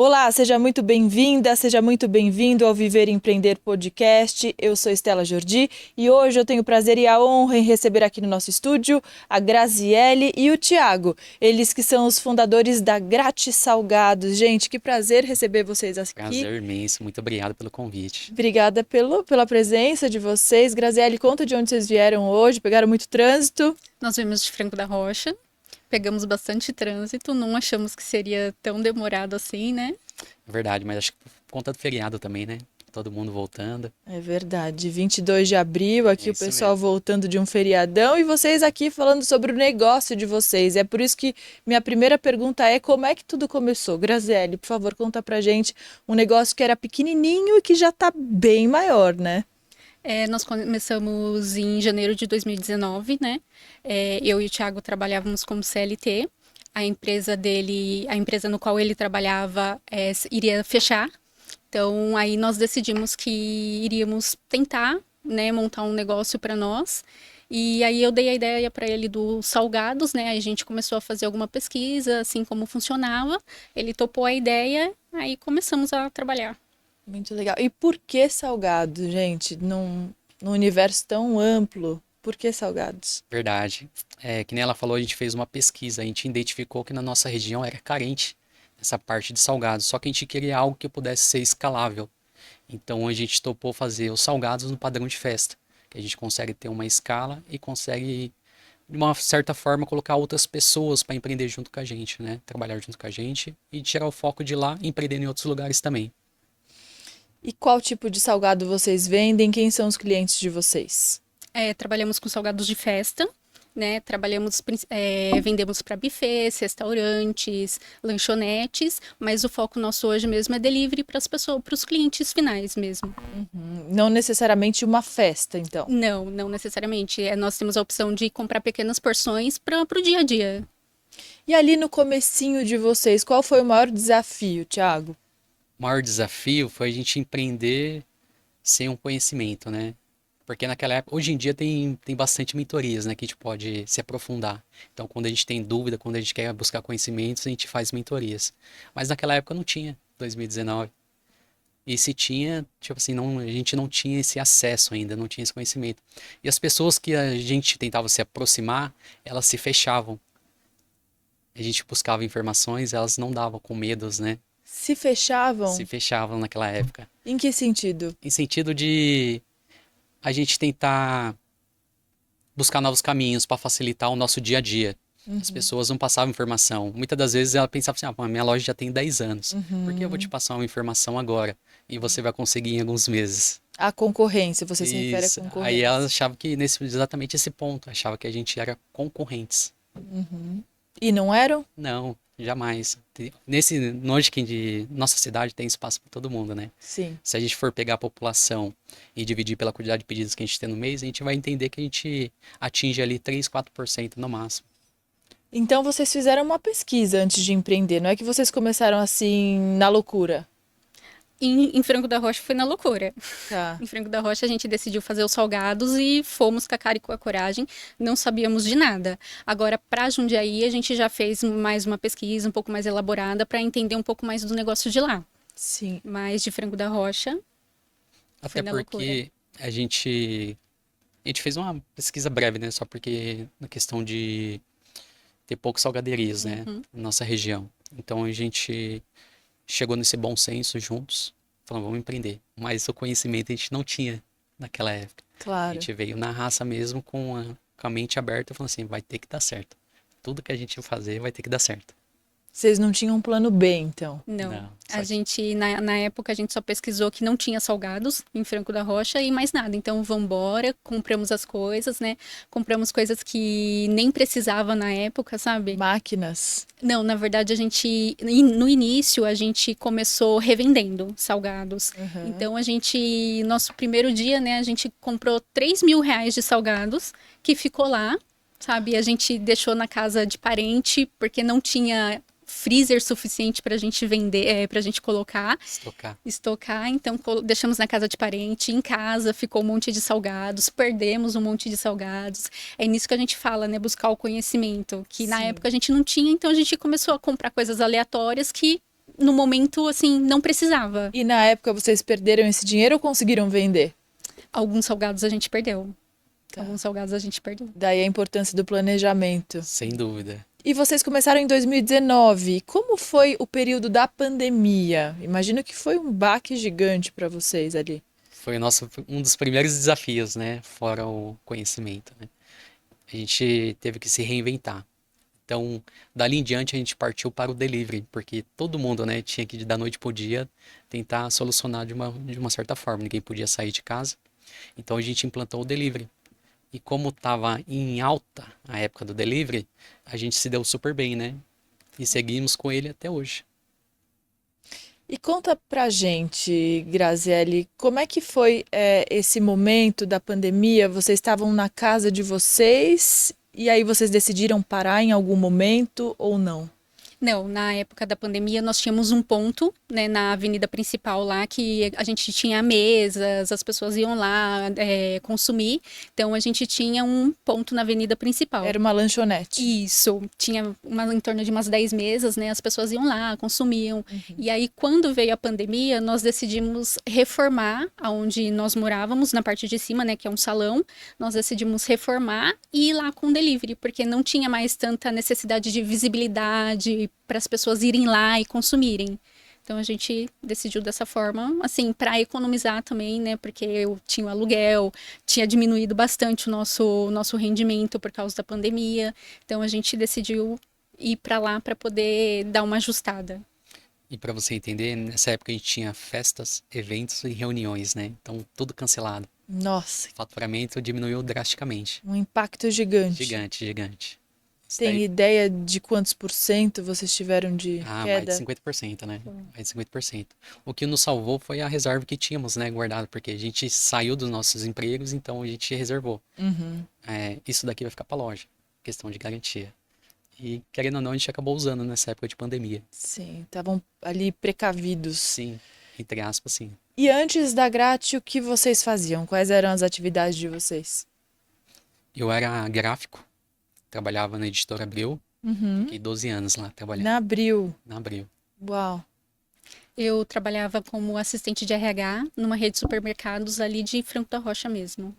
Olá, seja muito bem-vinda, seja muito bem-vindo ao Viver e Empreender Podcast. Eu sou Estela Jordi e hoje eu tenho o prazer e a honra em receber aqui no nosso estúdio a Graziele e o Tiago, eles que são os fundadores da Grátis Salgados. Gente, que prazer receber vocês aqui. Prazer imenso, muito obrigado pelo convite. Obrigada pela presença de vocês. Graziele, conta de onde vocês vieram hoje, pegaram muito trânsito? Nós viemos de Franco da Rocha, pegamos bastante trânsito, não achamos que seria tão demorado assim, né? É verdade, mas acho que por conta do feriado também, né? Todo mundo voltando. É verdade, 22 de abril, É aqui o isso pessoal mesmo. voltando de um feriadão e vocês aqui falando sobre o negócio de vocês. É por isso que minha primeira pergunta é como é que tudo começou? Graziele, por favor, conta pra gente um negócio que era pequenininho e que já tá bem maior, né? Nós começamos em janeiro de 2019, né? Eu e o Thiago trabalhávamos como CLT. A empresa no qual ele trabalhava, iria fechar. Então, aí nós decidimos que iríamos tentar, né, montar um negócio para nós. E aí eu dei a ideia para ele dos salgados, né? Aí a gente começou a fazer alguma pesquisa, assim como funcionava. Ele topou a ideia, aí começamos a trabalhar. Muito legal. E por que salgados, gente? Num universo tão amplo, por que salgados? Verdade. Que nem ela falou, a gente fez uma pesquisa, a gente identificou que na nossa região era carente essa parte de salgados, só que a gente queria algo que pudesse ser escalável. Então a gente topou fazer os salgados no padrão de festa, que a gente consegue ter uma escala e consegue, de uma certa forma, colocar outras pessoas para empreender junto com a gente, né? Trabalhar junto com a gente e tirar o foco de lá e empreender em outros lugares também. E qual tipo de salgado vocês vendem? Quem são os clientes de vocês? Trabalhamos com salgados de festa, né? Vendemos para buffets, restaurantes, lanchonetes, mas o foco nosso hoje mesmo é delivery para as pessoas, para os clientes finais mesmo. Não necessariamente uma festa, então. Não, não necessariamente. Nós temos a opção de comprar pequenas porções para o dia a dia. E ali no comecinho de vocês, qual foi o maior desafio, Thiago? O maior desafio foi a gente empreender sem um conhecimento, né? Porque naquela época, hoje em dia tem bastante mentorias, né, que a gente pode se aprofundar. Então, quando a gente tem dúvida, quando a gente quer buscar conhecimentos, a gente faz mentorias. Mas naquela época não tinha, 2019. E se tinha, tipo assim, não, a gente não tinha esse acesso ainda, não tinha esse conhecimento. E as pessoas que a gente tentava se aproximar, elas se fechavam. A gente buscava informações, elas não davam com medos, né? Se Se fechavam? fechavam naquela época. Em que sentido? Em sentido de a gente tentar buscar novos caminhos para facilitar o nosso dia a dia. As pessoas não passavam informação. Muitas das vezes ela pensava assim: ah, minha loja já tem 10 anos. Por que eu vou te passar uma informação agora? E você vai conseguir em alguns meses. A concorrência, você se refere à Isso. Aí ela concorrência. achava que exatamente esse ponto, achava que a gente era concorrentes. E não eram? Não, jamais. Longe que de nossa cidade tem espaço para todo mundo, né? Sim. Se a gente for pegar a população e dividir pela quantidade de pedidos que a gente tem no mês, a gente vai entender que a gente atinge ali 3, 4% no máximo. Então vocês fizeram uma pesquisa antes de empreender, não é que vocês começaram assim na loucura. Em Franco da Rocha foi na loucura. Tá. Em Franco da Rocha a gente decidiu fazer os salgados e fomos com a cara e com a coragem, não sabíamos de nada. Agora, para Jundiaí, a gente já fez mais uma pesquisa um pouco mais elaborada para entender um pouco mais do negócio de lá. Sim. Mas de Franco da Rocha foi Até na loucura. porque a gente fez uma pesquisa breve, né? Só porque na questão de ter poucos salgaderias, né? Uhum. Na nossa região. Então a gente chegou nesse bom senso juntos, falando, vamos empreender. Mas o conhecimento a gente não tinha naquela época. A Claro. gente veio na raça mesmo com a mente aberta, falando assim, vai ter que dar certo. Tudo que a gente fazer vai ter que dar certo. Vocês não tinham um plano B, então. Não. Não, A só que gente, na época, a gente só pesquisou que não tinha salgados em Franco da Rocha e mais nada. Então, vambora, compramos as coisas, né? Compramos coisas que nem precisava na época, sabe? Máquinas. Não, na verdade, no início, a gente começou revendendo salgados. Uhum. Então, nosso primeiro dia, né, a gente comprou R$ 3.000 de salgados, que ficou lá, sabe? A gente deixou na casa de parente, porque não tinha freezer suficiente para a gente vender, para a gente colocar, estocar. estocar. Então, deixamos na casa de parente, em casa ficou um monte de salgados, perdemos um monte de salgados. É nisso que a gente fala, né? Buscar o conhecimento, que na Sim. época a gente não tinha, então a gente começou a comprar coisas aleatórias que no momento, assim, não precisava. E na época vocês perderam esse dinheiro ou conseguiram vender? Alguns salgados a gente perdeu. Tá. Alguns salgados a gente perdeu. Daí a importância do planejamento. Sem dúvida. E vocês começaram em 2019. Como foi o período da pandemia? Imagino que foi um baque gigante para vocês ali. Foi um dos primeiros desafios, né? Fora o conhecimento, né? A gente teve que se reinventar. Então, dali em diante, a gente partiu para o delivery, porque todo mundo, né, tinha que, da noite para o dia, tentar solucionar de uma certa forma. Ninguém podia sair de casa. Então, a gente implantou o delivery. E como estava em alta a época do delivery, a gente se deu super bem, né? E seguimos com ele até hoje. E conta pra gente, Graziele, como é que foi esse momento da pandemia? Vocês estavam na casa de vocês e aí vocês decidiram parar em algum momento ou não? Não, na época da pandemia nós tínhamos um ponto, né, na avenida principal lá, que a gente tinha mesas, as pessoas iam lá consumir, então a gente tinha um ponto na avenida principal. Era uma lanchonete. Isso, tinha em torno de umas 10 mesas, né, as pessoas iam lá, consumiam, e aí quando veio a pandemia, nós decidimos reformar aonde nós morávamos, na parte de cima, né, que é um salão, nós decidimos reformar e ir lá com delivery, porque não tinha mais tanta necessidade de visibilidade, para as pessoas irem lá e consumirem. Então a gente decidiu dessa forma, assim, para economizar também, né? Porque eu tinha o aluguel, tinha diminuído bastante o nosso rendimento por causa da pandemia. Então a gente decidiu ir para lá para poder dar uma ajustada. E para você entender, nessa época a gente tinha festas, eventos e reuniões, né? Então tudo cancelado. Nossa, O faturamento diminuiu drasticamente. um impacto gigante. Gigante, gigante. Isso Tem daí- ideia de quantos por cento vocês tiveram de mais de queda? 50%, né? Mais de 50%. O que nos salvou foi a reserva que tínhamos, né, guardada, porque a gente saiu dos nossos empregos, então a gente reservou. Uhum. Isso daqui vai ficar para loja, questão de garantia. E, querendo ou não, a gente acabou usando nessa época de pandemia. Sim, estavam ali precavidos. Sim, entre aspas, sim. E antes da Grati, o que vocês faziam? Quais eram as atividades de vocês? Eu era gráfico, trabalhava na editora Abril, fiquei 12 anos lá trabalhando, Na Abril. na Abril. Uau. Eu trabalhava como assistente de RH numa rede de supermercados ali de Franco da Rocha mesmo.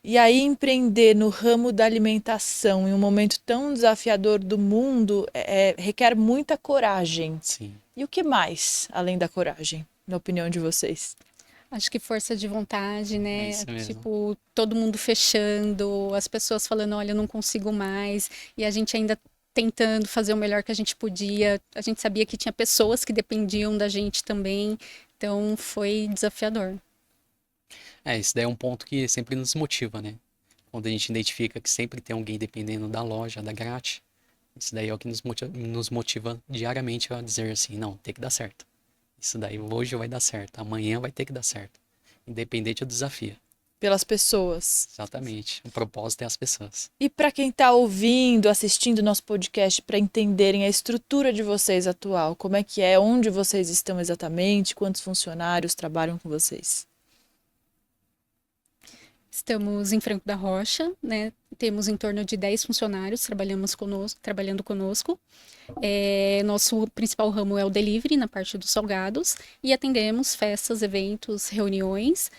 E aí empreender no ramo da alimentação em um momento tão desafiador do mundo requer muita coragem. Sim. E o que mais, além da coragem, na opinião de vocês? Acho que força de vontade, né? É isso mesmo. Tipo, todo mundo fechando, as pessoas falando, olha, eu não consigo mais, e a gente ainda tentando fazer o melhor que a gente podia. A gente sabia que tinha pessoas que dependiam da gente também, então foi desafiador. Isso daí é um ponto que sempre nos motiva, né? Quando a gente identifica que sempre tem alguém dependendo da loja, da Grati, isso daí é o que nos motiva diariamente a dizer assim, não, tem que dar certo. Isso daí hoje vai dar certo, amanhã vai ter que dar certo. Independente do desafio. Pelas pessoas. Exatamente. O propósito é as pessoas. E para quem está ouvindo, assistindo nosso podcast, para entenderem a estrutura de vocês atual, como é que é, onde vocês estão exatamente, quantos funcionários trabalham com vocês? Estamos em Franco da Rocha, né? Temos em torno de 10 funcionários trabalhando conosco. Nosso principal ramo é o delivery, na parte dos salgados, e atendemos festas, eventos, reuniões.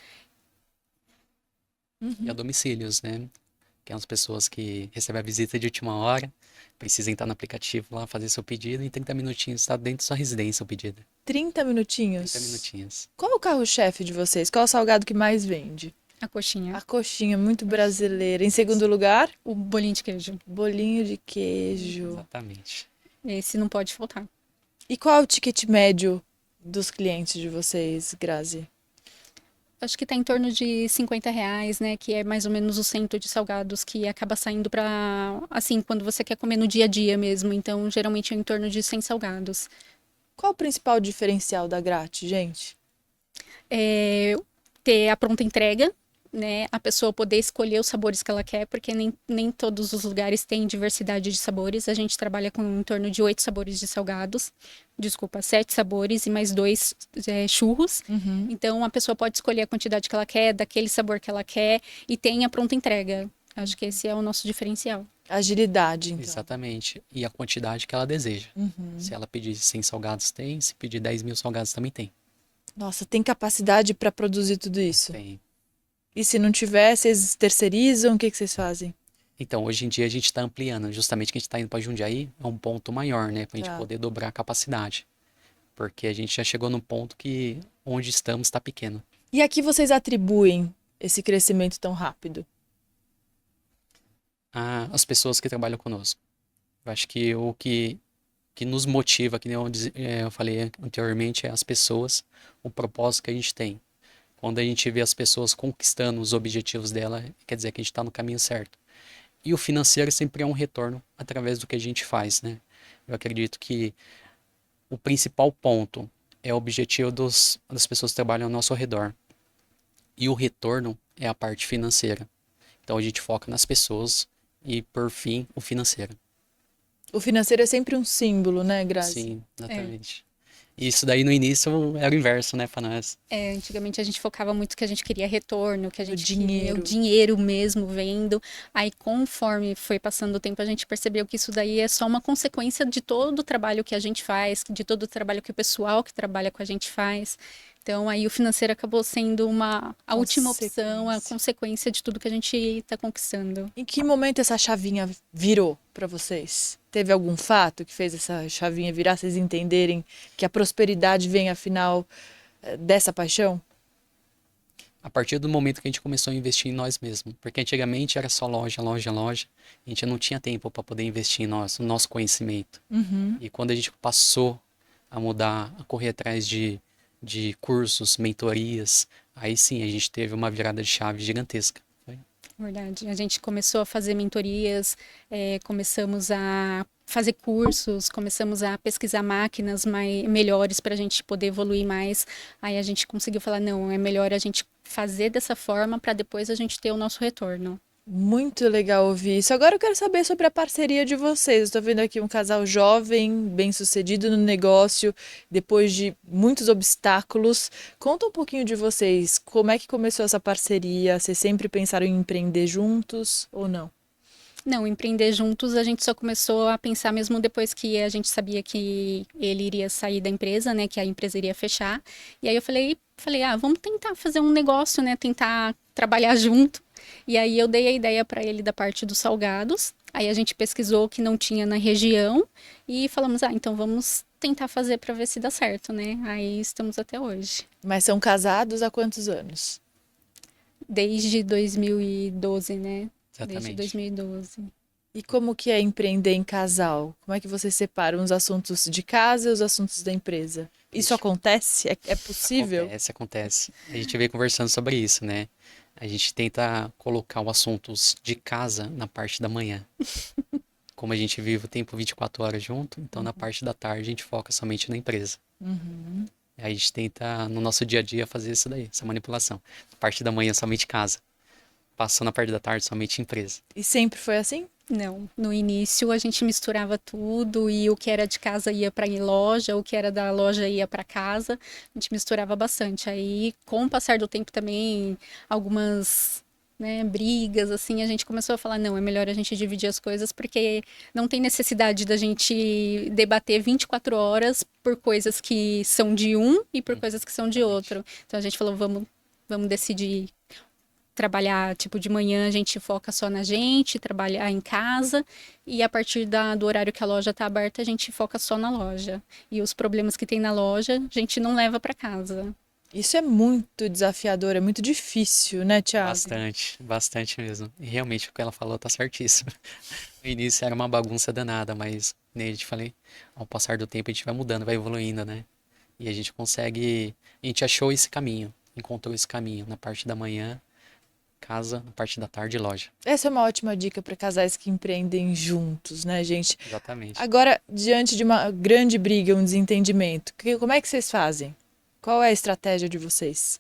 E a domicílios, né? Que são as pessoas que recebem a visita de última hora, precisam entrar no aplicativo lá, fazer seu pedido, e em 30 minutinhos está dentro da sua residência o pedido. 30 minutinhos? 30 minutinhos. Qual é o carro-chefe de vocês? Qual é o salgado que mais vende? A coxinha, A coxinha, muito brasileira. Em segundo lugar, o bolinho de queijo. bolinho de queijo. Exatamente. Esse não pode faltar. E qual é o ticket médio dos clientes de vocês, Grazi? Acho que está em torno de R$ 50, né? Que é mais ou menos o cento de salgados que acaba saindo para, assim, quando você quer comer no dia a dia mesmo. Então, geralmente é em torno de 100 salgados. Qual o principal diferencial da Grati, gente? Ter a pronta entrega, né? A pessoa poder escolher os sabores que ela quer, porque nem todos os lugares têm diversidade de sabores. A gente trabalha com em torno de 8 sabores de salgados. Desculpa, 7 sabores e mais 2 churros. Então, a pessoa pode escolher a quantidade que ela quer, daquele sabor que ela quer, e tem a pronta entrega. Acho que esse é o nosso diferencial. Agilidade, então. Exatamente. E a quantidade que ela deseja. Uhum. Se ela pedir 100 salgados, tem. Se pedir 10.000 salgados, também tem. Nossa, tem capacidade para produzir tudo isso? Tem. E se não tiver, vocês terceirizam? O que vocês fazem? Então, hoje em dia a gente está ampliando. Justamente que a gente está indo para Jundiaí é um ponto maior, né? Para a gente Tá. poder dobrar a capacidade. Porque a gente já chegou num ponto que onde estamos está pequeno. E aqui vocês atribuem esse crescimento tão rápido? As pessoas que trabalham conosco. Eu acho que o que nos motiva, que nem eu falei anteriormente, é as pessoas, o propósito que a gente tem. Quando a gente vê as pessoas conquistando os objetivos dela, quer dizer que a gente está no caminho certo. E o financeiro sempre é um retorno através do que a gente faz, né? Eu acredito que o principal ponto é o objetivo das pessoas que trabalham ao nosso redor. E o retorno é a parte financeira. Então a gente foca nas pessoas e, por fim, o financeiro. O financeiro é sempre um símbolo, né, Grazi? Sim, exatamente. E isso daí no início era o inverso, né, para nós. Antigamente a gente focava muito que a gente queria retorno, que a gente queria dinheiro. o dinheiro mesmo vendo. Aí, conforme foi passando o tempo, a gente percebeu que isso daí é só uma consequência de todo o trabalho que a gente faz, de todo o trabalho que o pessoal que trabalha com a gente faz. Então, aí o financeiro acabou sendo a última opção, a consequência de tudo que a gente está conquistando. Em que momento essa chavinha virou para vocês? Teve algum fato que fez essa chavinha virar, vocês entenderem que a prosperidade vem, afinal, dessa paixão? A partir do momento que a gente começou a investir em nós mesmos. Porque antigamente era só loja, loja, loja. A gente não tinha tempo para poder investir em nós, no nosso conhecimento. Uhum. E quando a gente passou a mudar, a correr atrás de cursos, mentorias, aí sim a gente teve uma virada de chave gigantesca. Verdade. A gente começou a fazer mentorias, começamos a fazer cursos, começamos a pesquisar máquinas melhores para a gente poder evoluir mais. Aí a gente conseguiu falar, não, é melhor a gente fazer dessa forma para depois a gente ter o nosso retorno. Muito legal ouvir isso. Agora eu quero saber sobre a parceria de vocês. Estou vendo aqui um casal jovem, bem-sucedido no negócio, depois de muitos obstáculos. Conta um pouquinho de vocês. Como é que começou essa parceria? Vocês sempre pensaram em empreender juntos ou não? Não, empreender juntos a gente só começou a pensar mesmo depois que a gente sabia que ele iria sair da empresa, né, que a empresa iria fechar. E aí eu falei, vamos tentar fazer um negócio, né, tentar trabalhar junto. E aí eu dei a ideia para ele da parte dos salgados. Aí a gente pesquisou o que não tinha na região e falamos, então vamos tentar fazer para ver se dá certo, né? Aí estamos até hoje. Mas são casados há quantos anos? Desde 2012, né? Exatamente. Desde 2012. E como que é empreender em casal? Como é que vocês separam os assuntos de casa e os assuntos da empresa? Isso acontece? É possível? Acontece. A gente veio conversando sobre isso, né? A gente tenta colocar os assuntos de casa na parte da manhã. Como a gente vive o tempo 24 horas junto, então na parte da tarde a gente foca somente na empresa. Uhum. A gente tenta, no nosso dia a dia, fazer isso daí, essa manipulação. Na parte da manhã, somente casa. Passou na parte da tarde, somente empresa. E sempre foi assim? Não, no início a gente misturava tudo e o que era de casa ia para loja, o que era da loja ia para casa, a gente misturava bastante. Aí, com o passar do tempo também, algumas, né, brigas, assim, a gente começou a falar, não, é melhor a gente dividir as coisas porque não tem necessidade da gente debater 24 horas por coisas que são de um e por coisas que são de outro. Então a gente falou, vamos decidir trabalhar, tipo, de manhã a gente foca só na gente, trabalhar em casa, e a partir do horário que a loja tá aberta, a gente foca só na loja. E os problemas que tem na loja, a gente não leva para casa. Isso é muito desafiador, é muito difícil, né, Thiago? Bastante, bastante mesmo. E realmente o que ela falou tá certíssimo. No início era uma bagunça danada, mas, nem eu te falei, ao passar do tempo a gente vai mudando, vai evoluindo, né? E a gente consegue, a gente achou esse caminho, encontrou esse caminho na parte da manhã, casa, na parte da tarde, loja. Essa é uma ótima dica para casais que empreendem juntos, né, gente? Exatamente. Agora, diante de uma grande briga, um desentendimento, como é que vocês fazem? Qual é a estratégia de vocês?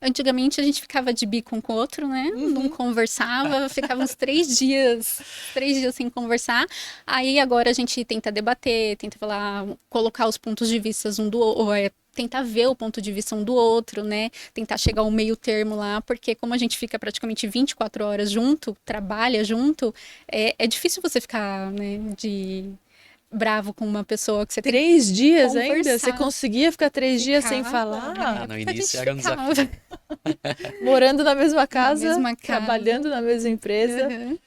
Antigamente a gente ficava de bico um com o outro, né? Não conversava, ficava uns 3 dias sem conversar. Aí agora a gente tenta debater, tenta falar, colocar os pontos de vista tentar ver o ponto de vista um do outro, né? Tentar chegar ao meio termo lá, porque como a gente fica praticamente 24 horas junto, trabalha junto, é difícil você ficar, né, de bravo com uma pessoa que você tem que 3 dias ainda? Você conversar. conseguia ficar 3 dias sem Ficava, falar? na No época a início gente era um ficava. desafio. Morando na mesma casa, mesma casa. trabalhando na mesma empresa. Uhum.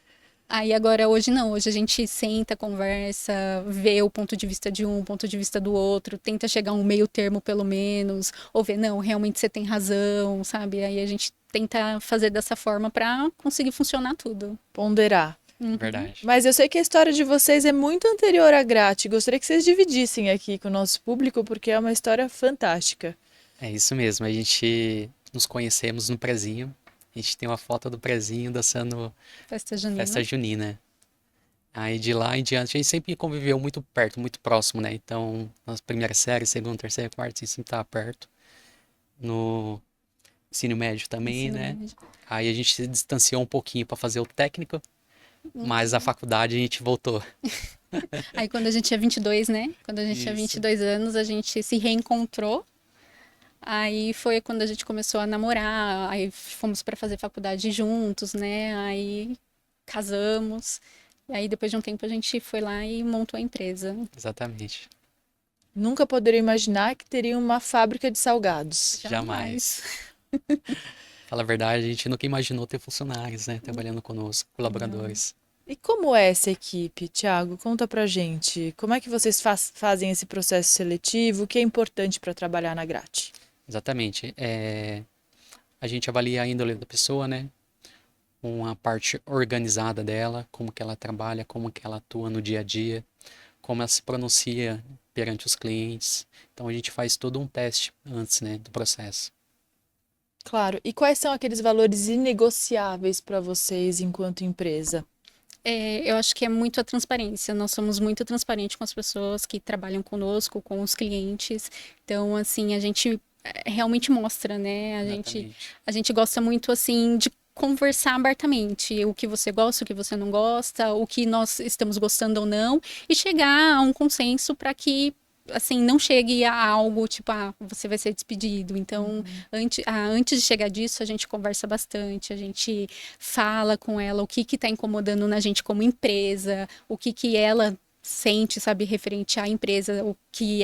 Aí agora, hoje não, hoje a gente senta, conversa, vê o ponto de vista de um, o ponto de vista do outro, tenta chegar a um meio termo pelo menos, ou ver, não, realmente você tem razão, sabe? Aí a gente tenta fazer dessa forma para conseguir funcionar tudo. Ponderar. Uhum. Verdade. Mas eu sei que a história de vocês é muito anterior à Grati. Gostaria que vocês dividissem aqui com o nosso público, porque é uma história fantástica. É isso mesmo, a gente nos conhecemos no prezinho. A gente tem uma foto do prezinho dançando Festa junina. festa junina. Aí de lá em diante a gente sempre conviveu muito perto, muito próximo, né? Então, nas primeiras séries, segunda, terceira, quarta, a gente sempre estava perto. No ensino médio também, Ensino né? médio. Aí a gente se distanciou um pouquinho para fazer o técnico, mas a faculdade a gente voltou. Aí quando a gente tinha 22, né? Quando a gente tinha Isso. 22 anos, a gente se reencontrou. Aí foi quando a gente começou a namorar, aí fomos para fazer faculdade juntos, né? Aí casamos. E aí depois de um tempo a gente foi lá e montou a empresa. Exatamente. Nunca poderia imaginar que teria uma fábrica de salgados. Jamais. Fala a verdade, a gente nunca imaginou ter funcionários, né? Trabalhando conosco, colaboradores. E como é essa equipe, Thiago? Conta pra gente. Como é que vocês fazem esse processo seletivo? O que é importante para trabalhar na Grati? Exatamente. A gente avalia a índole da pessoa, né? Uma parte organizada dela, como que ela trabalha, como que ela atua no dia a dia, como ela se pronuncia perante os clientes. Então a gente faz todo um teste antes, né, do processo. Claro. E quais são aqueles valores inegociáveis para vocês enquanto empresa? Eu acho que é muito a transparência. Nós somos muito transparentes com as pessoas que trabalham conosco, com os clientes. Então, assim, a gente realmente mostra, né? Exatamente. A gente gosta muito, assim, de conversar abertamente. O que você gosta, o que você não gosta, o que nós estamos gostando ou não. E chegar a um consenso para que, assim, não chegue a algo tipo, você vai ser despedido. Então, antes de chegar disso, a gente conversa bastante, a gente fala com ela o que está incomodando na gente como empresa, o que ela sente, sabe, referente à empresa,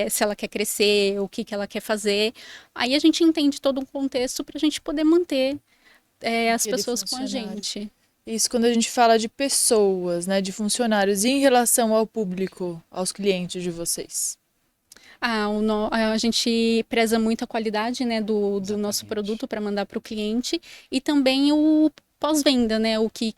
se ela quer crescer, o que ela quer fazer. Aí a gente entende todo um contexto para a gente poder manter as Aquele pessoas com a funcionário. gente. Isso quando a gente fala de pessoas, né, de funcionários, e em relação ao público, aos clientes de vocês. A gente preza muito a qualidade, né, do nosso Exatamente. produto para mandar para o cliente e também o pós-venda, né, o que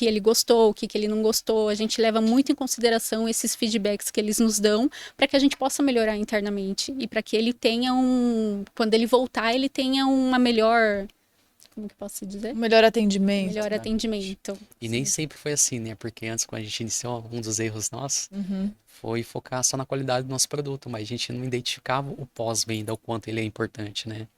ele gostou, o que ele não gostou. A gente leva muito em consideração esses feedbacks que eles nos dão para que a gente possa melhorar internamente e para que ele tenha quando ele voltar, ele tenha uma melhor, como que eu posso dizer? O melhor atendimento. Melhor Exatamente. atendimento. E nem sempre foi assim, né? Porque antes, quando a gente iniciou, um dos erros nossos Uhum. foi focar só na qualidade do nosso produto, mas a gente não identificava o pós-venda, o quanto ele é importante, né?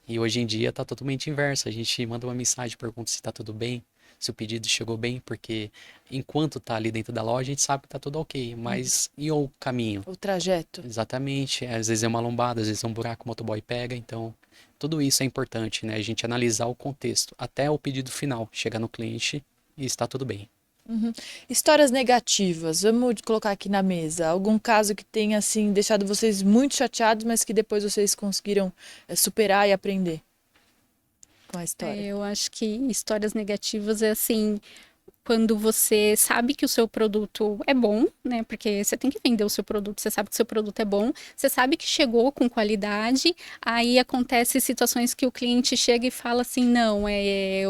E hoje em dia tá totalmente inverso. A gente manda uma mensagem, pergunta se tá tudo bem, se o pedido chegou bem, porque enquanto tá ali dentro da loja, a gente sabe que tá tudo ok, mas e o caminho? O trajeto. Exatamente, às vezes é uma lombada, às vezes é um buraco que o motoboy pega, então tudo isso é importante, né? A gente analisar o contexto até o pedido final, chegar no cliente e está tudo bem. Uhum. Histórias negativas, vamos colocar aqui na mesa. Algum caso que tenha, assim, deixado vocês muito chateados, mas que depois vocês conseguiram superar e aprender com a história? Eu acho que histórias negativas é assim, quando você sabe que o seu produto é bom, né? Porque você tem que vender o seu produto, você sabe que o seu produto é bom, você sabe que chegou com qualidade, aí acontece situações que o cliente chega e fala assim, não,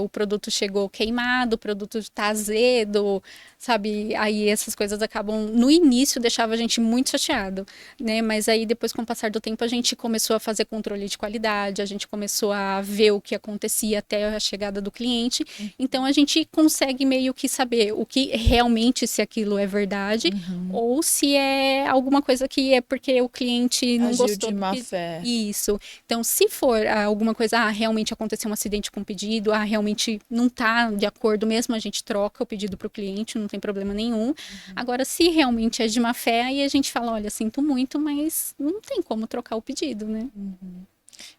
o produto chegou queimado, o produto está azedo, sabe? Aí essas coisas acabam, no início deixava a gente muito chateado, né? Mas aí depois com o passar do tempo a gente começou a fazer controle de qualidade, a gente começou a ver o que acontecia até a chegada do cliente, então a gente consegue meio que saber o que realmente se aquilo é verdade ou se é alguma coisa que é porque o cliente não Agiu gostou de do má pedido. fé. Isso. Então, se for alguma coisa, realmente aconteceu um acidente com o pedido, realmente não está de acordo mesmo, a gente troca o pedido para o cliente, não tem sem problema nenhum. Agora, se realmente é de má fé, aí a gente fala, olha, sinto muito, mas não tem como trocar o pedido, né?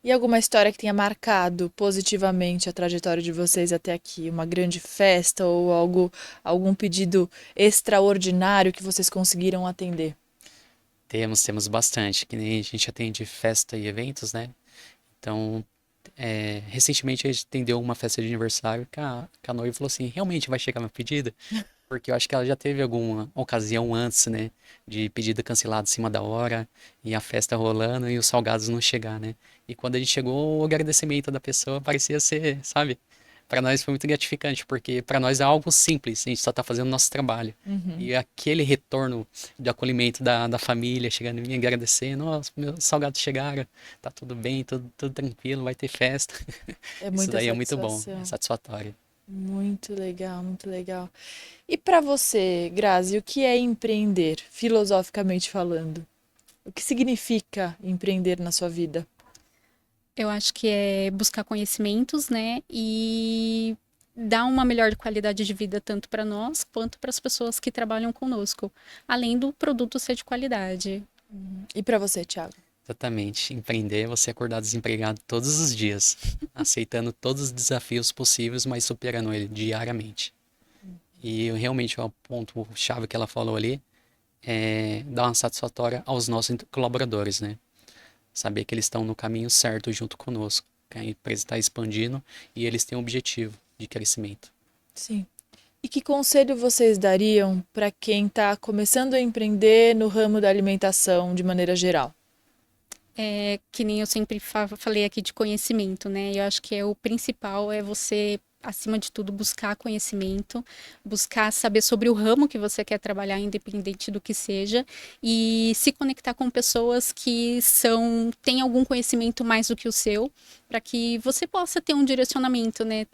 E alguma história que tenha marcado positivamente a trajetória de vocês até aqui? Uma grande festa ou algum pedido extraordinário que vocês conseguiram atender? Temos bastante, que nem a gente atende festa e eventos, né? Então, recentemente a gente atendeu uma festa de aniversário que a noiva falou assim, realmente vai chegar meu pedido? Porque eu acho que ela já teve alguma ocasião antes, né? De pedido cancelado em cima da hora, e a festa rolando e os salgados não chegar, né? E quando a gente chegou, o agradecimento da pessoa parecia ser, sabe? Para nós foi muito gratificante, porque para nós é algo simples, a gente só tá fazendo o nosso trabalho. E aquele retorno de acolhimento da família, chegando em mim agradecendo, nossa, meus salgados chegaram, tá tudo bem, tudo tranquilo, vai ter festa. É Isso muita daí é muito bom, é satisfação. satisfatório. Muito legal, muito legal. E para você, Grazi, o que é empreender, filosoficamente falando? O que significa empreender na sua vida? Eu acho que é buscar conhecimentos, né? E dar uma melhor qualidade de vida tanto para nós quanto para as pessoas que trabalham conosco, além do produto ser de qualidade. E para você, Thiago? Exatamente. Empreender é você acordar desempregado todos os dias, aceitando todos os desafios possíveis, mas superando ele diariamente. E realmente o ponto-chave que ela falou ali é dar uma satisfatória aos nossos colaboradores, né? Saber que eles estão no caminho certo junto conosco, que a empresa está expandindo e eles têm um objetivo de crescimento. Sim. E que conselho vocês dariam para quem está começando a empreender no ramo da alimentação de maneira geral? É, que nem eu sempre falei aqui de conhecimento, né? Eu acho que o principal é você, acima de tudo, buscar conhecimento, buscar saber sobre o ramo que você quer trabalhar, independente do que seja, e se conectar com pessoas que têm algum conhecimento mais do que o seu, para que você possa ter um direcionamento, né?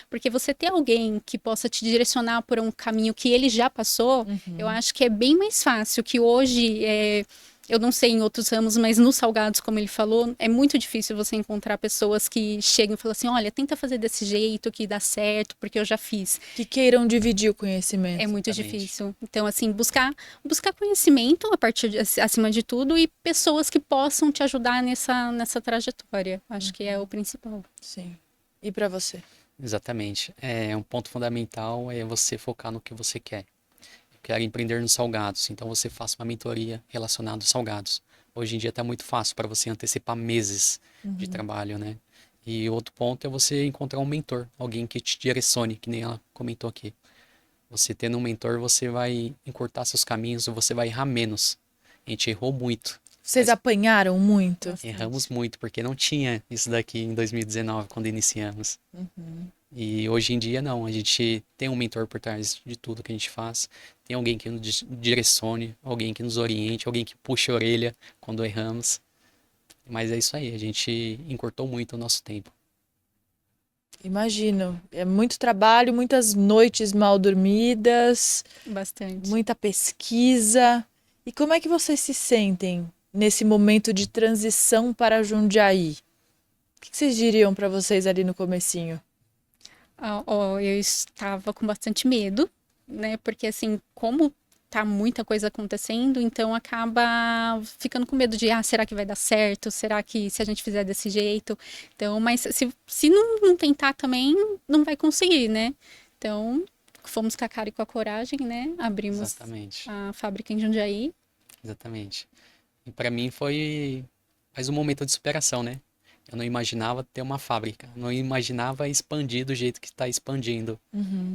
Porque você ter alguém que possa te direcionar por um caminho que ele já passou, eu acho que é bem mais fácil que hoje. Eu não sei em outros ramos, mas nos salgados, como ele falou, é muito difícil você encontrar pessoas que chegam e falam assim, olha, tenta fazer desse jeito que dá certo, porque eu já fiz. Que queiram dividir o É conhecimento. muito Exatamente. difícil. Então, assim, buscar conhecimento acima de tudo e pessoas que possam te ajudar nessa trajetória. Acho que é o principal. Sim. E para você? Exatamente. Um ponto fundamental é você focar no que você quer. Eu quero empreender nos salgados, então você faça uma mentoria relacionada aos salgados. Hoje em dia está muito fácil para você antecipar meses de trabalho, né? E outro ponto é você encontrar um mentor, alguém que te direcione, que nem ela comentou aqui. Você tendo um mentor, você vai encurtar seus caminhos, você vai errar menos. A gente errou muito, Vocês mas apanharam muito? erramos muito, porque não tinha isso daqui em 2019, quando iniciamos. E hoje em dia, não. A gente tem um mentor por trás de tudo que a gente faz. Tem alguém que nos direcione, alguém que nos oriente, alguém que puxe a orelha quando erramos. Mas é isso aí, a gente encurtou muito o nosso tempo. Imagino. É muito trabalho, muitas noites mal dormidas, Bastante. muita pesquisa. E como é que vocês se sentem nesse momento de transição para Jundiaí? O que vocês diriam para vocês ali no comecinho? Eu estava com bastante medo, né? Porque assim, como tá muita coisa acontecendo, então acaba ficando com medo de, será que vai dar certo? Será que se a gente fizer desse jeito? Então, mas se não tentar também, não vai conseguir, né? Então, fomos com a cara e com a coragem, né? Abrimos Exatamente, a fábrica em Jundiaí. exatamente. E para mim foi mais um momento de superação, né? Eu não imaginava ter uma fábrica, não imaginava expandir do jeito que está expandindo.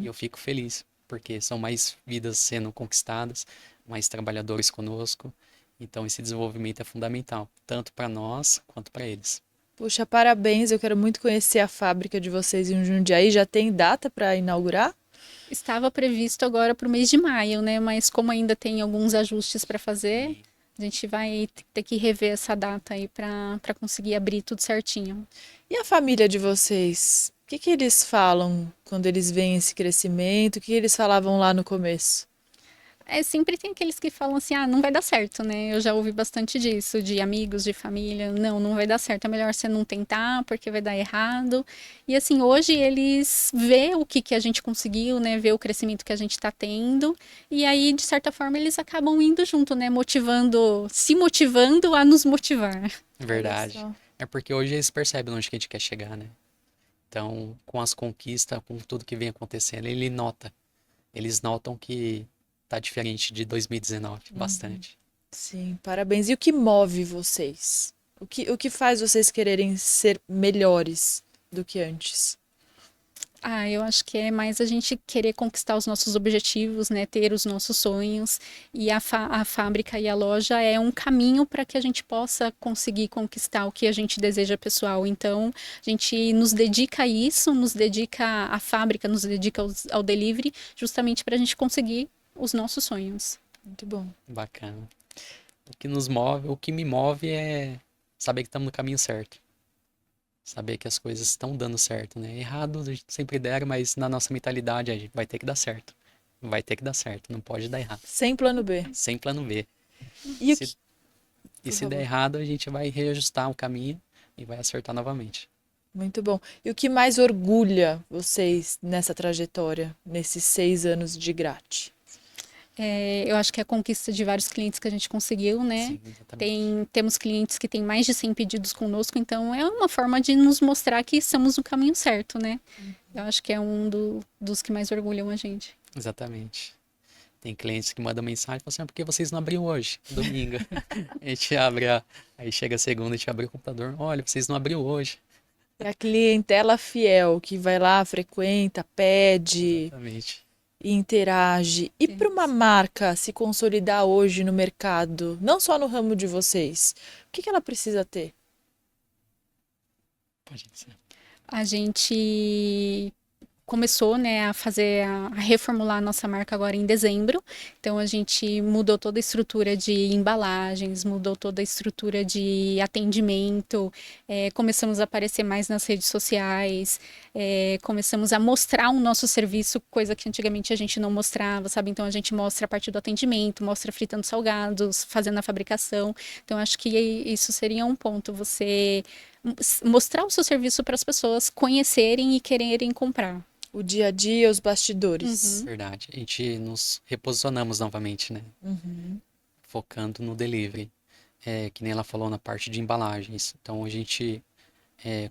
E eu fico feliz, porque são mais vidas sendo conquistadas, mais trabalhadores conosco. Então esse desenvolvimento é fundamental, tanto para nós quanto para eles. Puxa, parabéns. Eu quero muito conhecer a fábrica de vocês em Jundiaí. Já tem data para inaugurar? Estava previsto agora para o mês de maio, né? Mas como ainda tem alguns ajustes para fazer, a gente vai ter que rever essa data aí para conseguir abrir tudo certinho. E a família de vocês? O que eles falam quando eles veem esse crescimento? O que eles falavam lá no começo? sempre tem aqueles que falam assim, não vai dar certo, né? Eu já ouvi bastante disso, de amigos, de família. Não vai dar certo. É melhor você não tentar, porque vai dar errado. E assim, hoje eles vê o que a gente conseguiu, né? Vê o crescimento que a gente está tendo. E aí, de certa forma, eles acabam indo junto, né? Se motivando a nos motivar. Verdade. só. É porque hoje eles percebem onde que a gente quer chegar, né? Então, com as conquistas, com tudo que vem acontecendo, eles notam que tá diferente de 2019, bastante. Sim, parabéns. E o que move vocês? O que faz vocês quererem ser melhores do que antes? Eu acho que é mais a gente querer conquistar os nossos objetivos, né? Ter os nossos sonhos. E a fábrica e a loja é um caminho para que a gente possa conseguir conquistar o que a gente deseja pessoal. Então, a gente nos dedica a isso, nos dedica à fábrica, nos dedica ao delivery, justamente para a gente conseguir os nossos sonhos. Muito bom. Bacana. O que me move é saber que estamos no caminho certo. Saber que as coisas estão dando certo, né? Errado a gente sempre der, mas na nossa mentalidade a gente vai ter que dar certo. Vai ter que dar certo, não pode dar errado. Sem plano B. Sem plano B. E o Se, que... e Por se der favor. errado, a gente vai reajustar o caminho e vai acertar novamente. Muito bom. E o que mais orgulha vocês nessa trajetória, nesses 6 anos de Grati? Eu acho que é a conquista de vários clientes que a gente conseguiu, né? Sim, exatamente. Temos clientes que têm mais de 100 pedidos conosco, então é uma forma de nos mostrar que estamos no caminho certo, né? Eu acho que é dos que mais orgulham a gente. Exatamente. Tem clientes que mandam mensagem e falam assim, por que vocês não abriram hoje? Domingo. A gente aí chega a segunda, a gente abre o computador, olha, vocês não abriram hoje. É a clientela fiel que vai lá, frequenta, pede Exatamente. e interage. E para uma marca se consolidar hoje no mercado, não só no ramo de vocês, o que ela precisa ter? Pode ser. A gente começou, né, a reformular a nossa marca agora em dezembro. Então a gente mudou toda a estrutura de embalagens, mudou toda a estrutura de atendimento, começamos a aparecer mais nas redes sociais, começamos a mostrar o nosso serviço, coisa que antigamente a gente não mostrava, sabe? Então a gente mostra a parte do atendimento, mostra fritando salgados, fazendo a fabricação. Então acho que isso seria um ponto, você mostrar o seu serviço para as pessoas conhecerem e quererem comprar. O dia a dia, os bastidores. Verdade. A gente nos reposicionamos novamente, né? Focando no delivery. Que nem ela falou na parte de embalagens. Então a gente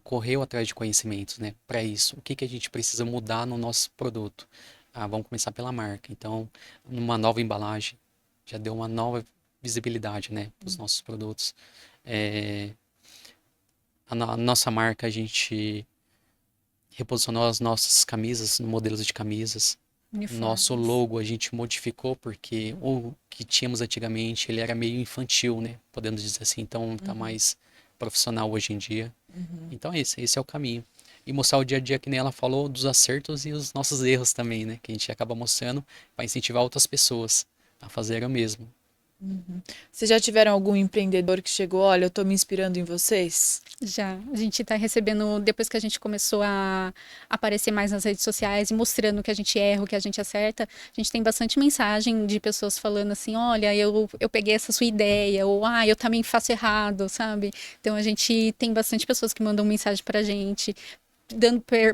correu atrás de conhecimentos, né? Para isso. O que a gente precisa mudar no nosso produto? Vamos começar pela marca. Então, uma nova embalagem já deu uma nova visibilidade, né? Para os nossos produtos. A nossa marca, a gente reposicionou as nossas camisas, modelos de camisas. Nosso logo a gente modificou porque o que tínhamos antigamente ele era meio infantil, né? Podemos dizer assim. Então tá mais profissional hoje em dia. Então esse é o caminho. E mostrar o dia a dia, que nem ela falou, dos acertos e os nossos erros também, né? Que a gente acaba mostrando para incentivar outras pessoas a fazerem o mesmo. Vocês já tiveram algum empreendedor que chegou, olha, eu tô me inspirando em vocês? Já, a gente está recebendo, depois que a gente começou a aparecer mais nas redes sociais e mostrando que a gente erra, o que a gente acerta, a gente tem bastante mensagem de pessoas falando assim, olha, eu peguei essa sua ideia, ou eu também faço errado, sabe? Então a gente tem bastante pessoas que mandam mensagem pra gente,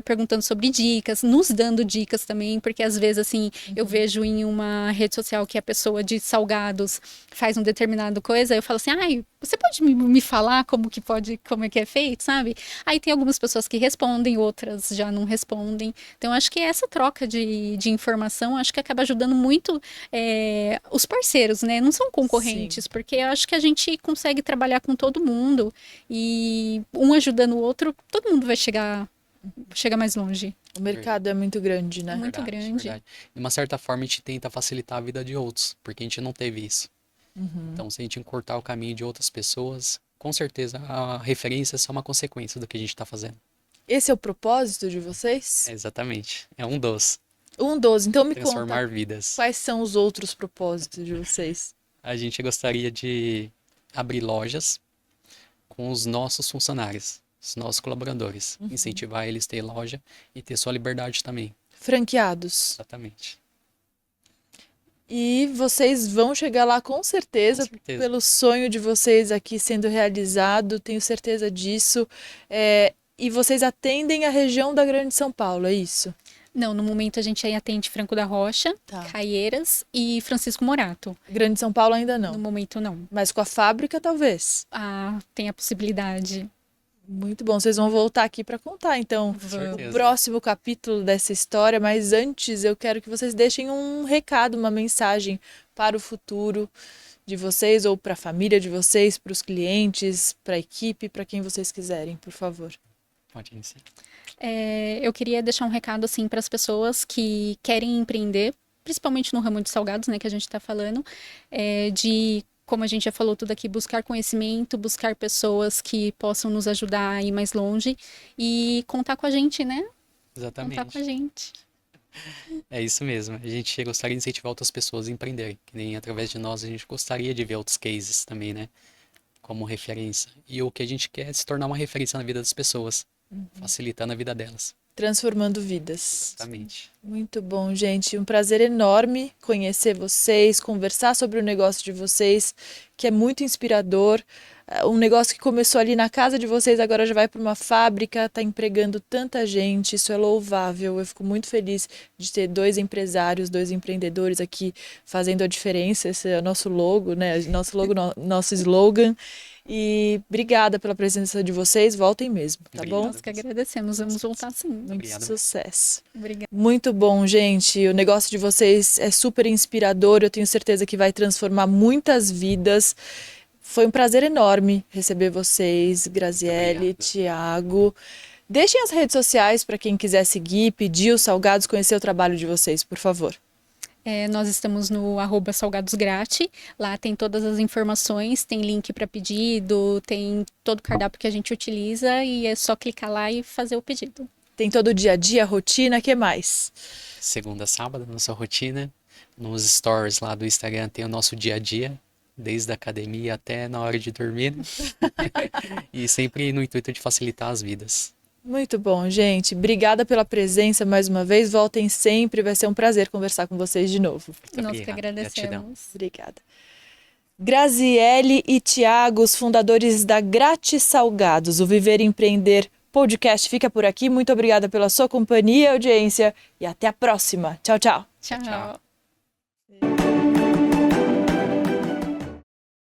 perguntando sobre dicas, nos dando dicas também, porque às vezes assim, eu vejo em uma rede social que a pessoa de salgados faz um determinado coisa, eu falo assim, você pode me falar como é que é feito, sabe? Aí tem algumas pessoas que respondem, outras já não respondem. Então acho que essa troca de informação, acho que acaba ajudando muito os parceiros, né? Não são concorrentes, porque eu acho que a gente consegue trabalhar com todo mundo e um ajudando o outro, todo mundo vai chegar mais longe. O mercado é muito grande, né? Muito grande. Verdade. De uma certa forma, a gente tenta facilitar a vida de outros, porque a gente não teve isso. Então, se a gente encurtar o caminho de outras pessoas, com certeza a referência é só uma consequência do que a gente está fazendo. Esse é o propósito de vocês? Exatamente. É um dos. Um dos. Então me Transformar conta, vidas. quais são os outros propósitos de vocês? A gente gostaria de abrir lojas com os nossos funcionários, os nossos colaboradores. Incentivar eles a ter loja e ter sua liberdade também. Franqueados. Exatamente. E vocês vão chegar lá com certeza, Com certeza. pelo sonho de vocês aqui sendo realizado, tenho certeza disso. E vocês atendem a região da Grande São Paulo, é isso? Não, no momento a gente aí atende Franco da Rocha, Tá. Caieiras e Francisco Morato. Grande São Paulo ainda No não, momento não. mas com a fábrica talvez. Ah, tem a possibilidade. Muito bom, vocês vão voltar aqui para contar então Com o certeza. próximo capítulo dessa história, mas antes eu quero que vocês deixem um recado, uma mensagem para o futuro de vocês ou para a família de vocês, para os clientes, para a equipe, para quem vocês quiserem, por favor. Pode iniciar. Eu queria deixar um recado assim para as pessoas que querem empreender, principalmente no ramo de salgados, né, que a gente está falando, de, como a gente já falou tudo aqui, buscar conhecimento, buscar pessoas que possam nos ajudar a ir mais longe e contar com a gente, né? Contar com Exatamente. a gente. É isso mesmo. A gente gostaria de incentivar outras pessoas a empreenderem, que nem através de nós a gente gostaria de ver outros cases também, né? Como referência. E o que a gente quer é se tornar uma referência na vida das pessoas, facilitando a vida delas. Transformando vidas. Exatamente. Muito bom, gente. Um prazer enorme conhecer vocês, conversar sobre o negócio de vocês, que é muito inspirador. Um negócio que começou ali na casa de vocês, agora já vai para uma fábrica, está empregando tanta gente. Isso é louvável. Eu fico muito feliz de ter 2 empresários, 2 empreendedores aqui fazendo a diferença. Esse é o nosso logo, né? Nosso logo, nosso slogan. E obrigada pela presença de vocês. Voltem mesmo, tá Obrigado. bom? Nós que agradecemos, vamos voltar sim. Muito Obrigado. sucesso. Obrigada. Muito bom, gente. O negócio de vocês é super inspirador. Eu tenho certeza que vai transformar muitas vidas. Foi um prazer enorme receber vocês, Graziele, Obrigado. Thiago. Deixem as redes sociais para quem quiser seguir, pedir os salgados, conhecer o trabalho de vocês, por favor. Nós estamos no @salgadosgrati. Lá tem todas as informações, tem link para pedido, tem todo o cardápio que a gente utiliza e é só clicar lá e fazer o pedido. Tem todo o dia a dia, a rotina, o que mais? Segunda a sábado, nossa rotina. Nos stories lá do Instagram tem o nosso dia a dia, desde a academia até na hora de dormir, né? E sempre no intuito de facilitar as vidas. Muito bom, gente. Obrigada pela presença mais uma vez. Voltem sempre. Vai ser um prazer conversar com vocês de novo. Muito Nós que obrigado. Gratidão. agradecemos. Obrigada. Graziele e Thiago, os fundadores da Grati Salgados, o Viver e Empreender podcast fica por aqui. Muito obrigada pela sua companhia e audiência e até a próxima. Tchau, tchau. Tchau. Tchau.